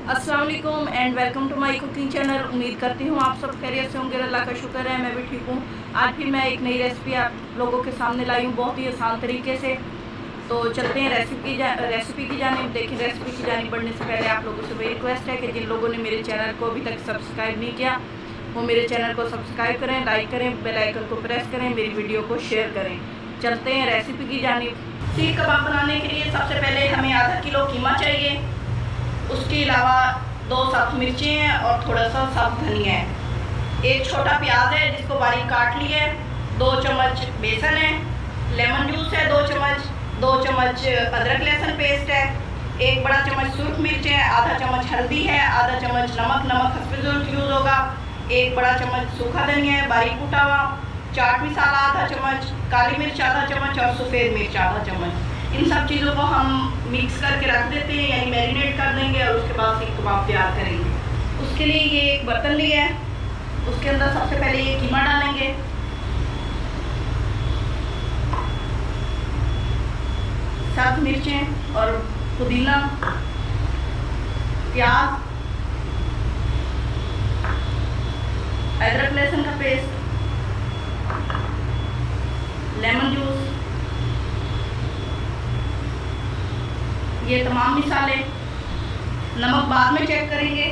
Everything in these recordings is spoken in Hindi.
अस्सलाम वालेकुम and welcome to my cooking channel. उम्मीद करती हूँ आप सब खैरियत से होंगे। अल्लाह का शुक्र है मैं भी ठीक हूँ। आज भी मैं एक नई रेसिपी आप लोगों के सामने लाई हूँ बहुत ही आसान तरीके से। तो चलते हैं रेसिपी की जानिब। देखिए, रेसिपी की जानिब बढ़ने से पहले आप लोगों से मेरी रिक्वेस्ट है कि जिन लोगों ने मेरे चैनल को अभी तक सब्सक्राइब नहीं किया वो मेरे चैनल को सब्सक्राइब करें, लाइक करें, बेल आइकन को प्रेस करें, मेरी वीडियो को शेयर करें। चलते हैं रेसिपी की जानिब। सीख कबाब बनाने के लिए सबसे पहले हमें आधा किलो कीमा चाहिए। उसके अलावा 2 सब्ज़ मिर्चें हैं और थोड़ा सा सब्ज़ धनिया है। एक छोटा प्याज है जिसको बारीक काट लिया है। 2 चम्मच बेसन है। लेमन जूस है 2 चम्मच। 2 चम्मच अदरक लहसुन पेस्ट है। 1 बड़ा चम्मच सूख मिर्च है। आधा चम्मच हल्दी है। आधा चम्मच नमक हस्बे यूज़ होगा। 1 बड़ा चम्मच सूखा धनिया है बारीक कुटा हुआ। चाट मसाला आधा चम्मच, काली मिर्च आधा चम्मच और सफ़ेद मिर्च आधा चम्मच। इन सब चीज़ों को हम मिक्स करके रख देते हैं, यानी मैरिनेट कर देंगे और उसके बाद सीख कबाब तैयार करेंगे। उसके लिए ये एक बर्तन लिया है, उसके अंदर सबसे पहले ये कीमा डालेंगे। सब्ज मिर्चें और पुदीना, प्याज, अदरक लहसुन का पेस्ट, लेमन जूस, ये तमाम मिसाले। नमक बाद में चेक करेंगे।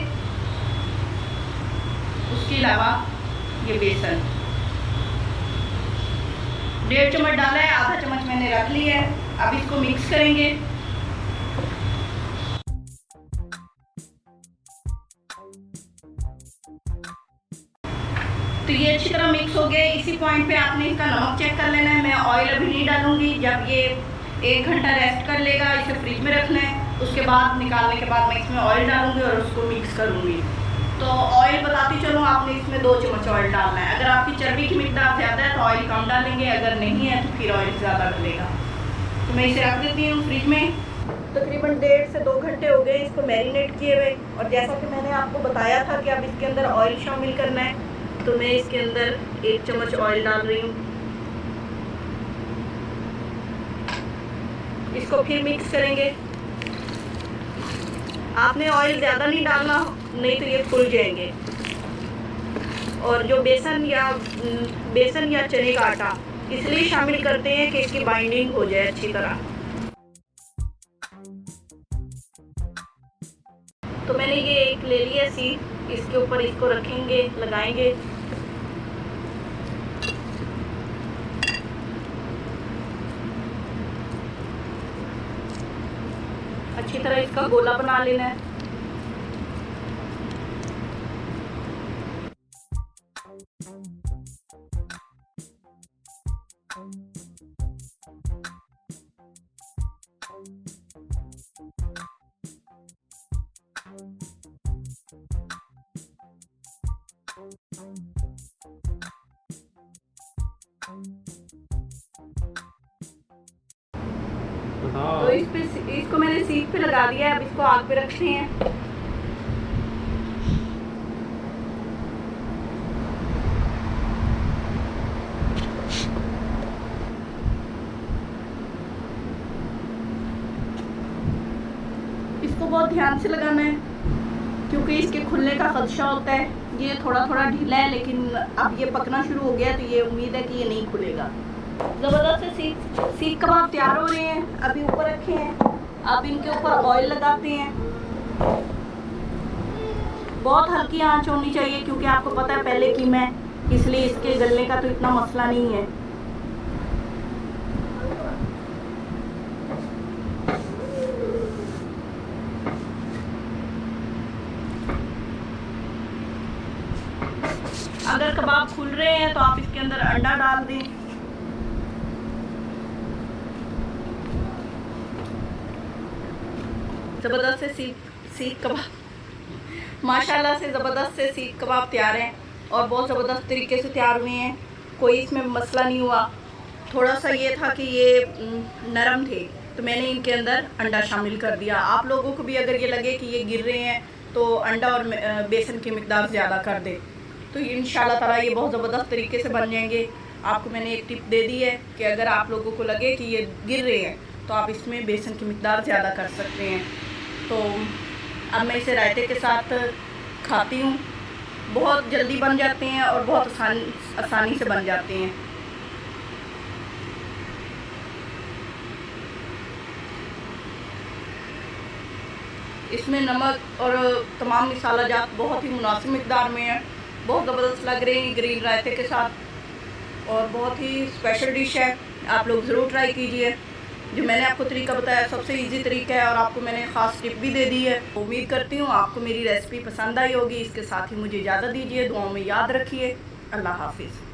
उसके अलावा ये बेसन 1.5 चम्मच डाला है, आधा चम्मच मैंने रख लिया है। अब इसको मिक्स करेंगे। तो ये अच्छी तरह मिक्स हो गया। इसी पॉइंट पे आपने इसका नमक चेक कर लेना है। मैं ऑयल अभी नहीं डालूंगी। जब ये 1 घंटा रेस्ट कर लेगा इसे फ्रिज में रखना है। उसके बाद निकालने के बाद मैं इसमें ऑयल डालूंगी और उसको मिक्स करूंगी। तो ऑयल बताती चलूँ, आपने इसमें 2 चम्मच ऑयल डालना है। अगर आपकी चर्बी की मिकदार ज़्यादा है तो ऑयल कम डालेंगे, अगर नहीं है तो फिर ऑयल ज़्यादा डलेगा। तो मैं इसे रख देती हूँ फ्रिज में। तकरीबन 1.5 से 2 घंटे हो गए इसको मैरिनेट किए हुए। और जैसा कि मैंने आपको बताया था कि अब इसके अंदर ऑयल शामिल करना है, तो मैं इसके अंदर 1 चम्मच ऑयल डाल रही हूँ। इसको फिर मिक्स करेंगे। आपने ऑयल ज़्यादा नहीं डालना, नहीं तो ये फूल जाएंगे। और जो बेसन या चने का आटा इसलिए शामिल करते हैं कि इसकी बाइंडिंग हो जाए अच्छी तरह। तो मैंने ये एक ले लिया सीख, इसके ऊपर इसको रखेंगे, लगाएंगे। अच्छी तरह इसका गोला बना लेना है। तो इसको मैंने सीख पे लगा दिया है। अब इसको आग पे रखते हैं। इसको बहुत ध्यान से लगाना है क्योंकि इसके खुलने का खदशा होता है। ये थोड़ा थोड़ा ढीला है, लेकिन अब ये पकना शुरू हो गया तो ये उम्मीद है कि ये नहीं खुलेगा। ज़बरदस्त से सीख कबाब तैयार हो रहे हैं। अभी ऊपर रखे हैं। अब इनके ऊपर ऑयल लगाते हैं। बहुत हल्की आंच होनी चाहिए क्योंकि आपको पता है पहले कीमा है, इसलिए इसके गलने का तो इतना मसला नहीं है। अगर कबाब खुल रहे हैं तो आप इसके अंदर अंडा डाल दें। ज़बरदस्त से सीख कबाब माशाल्लाह से ज़बरदस्त से सीख कबाब तैयार हैं और बहुत ज़बरदस्त तरीके से तैयार हुए हैं। कोई इसमें मसला नहीं हुआ। थोड़ा सा ये था कि ये नरम थे तो मैंने इनके अंदर अंडा शामिल कर दिया। आप लोगों को भी अगर ये लगे कि ये गिर रहे हैं तो अंडा और बेसन की मिकदार ज़्यादा कर दें, तो इंशाल्लाह ताला ये बहुत ज़बरदस्त तरीके से बन जाएंगे। आपको मैंने एक टिप दे दी है कि अगर आप लोगों को लगे कि ये गिर रहे हैं तो आप इसमें बेसन की मिकदार ज़्यादा कर सकते हैं। तो अब मैं इसे रायते के साथ खाती हूँ। बहुत जल्दी बन जाते हैं और बहुत आसानी से बन जाते हैं। इसमें नमक और तमाम मसाला जात बहुत ही मुनासिब मिक़दार में है। बहुत ज़बरदस्त लग रही है ग्रीन रायते के साथ और बहुत ही स्पेशल डिश है। आप लोग ज़रूर ट्राई कीजिए। जो मैंने आपको तरीका बताया सबसे इजी तरीका है और आपको मैंने ख़ास टिप भी दे दी है। उम्मीद करती हूँ आपको मेरी रेसिपी पसंद आई होगी। इसके साथ ही मुझे इजाज़त दीजिए। दुआओं में याद रखिए। अल्लाह हाफ़िज़।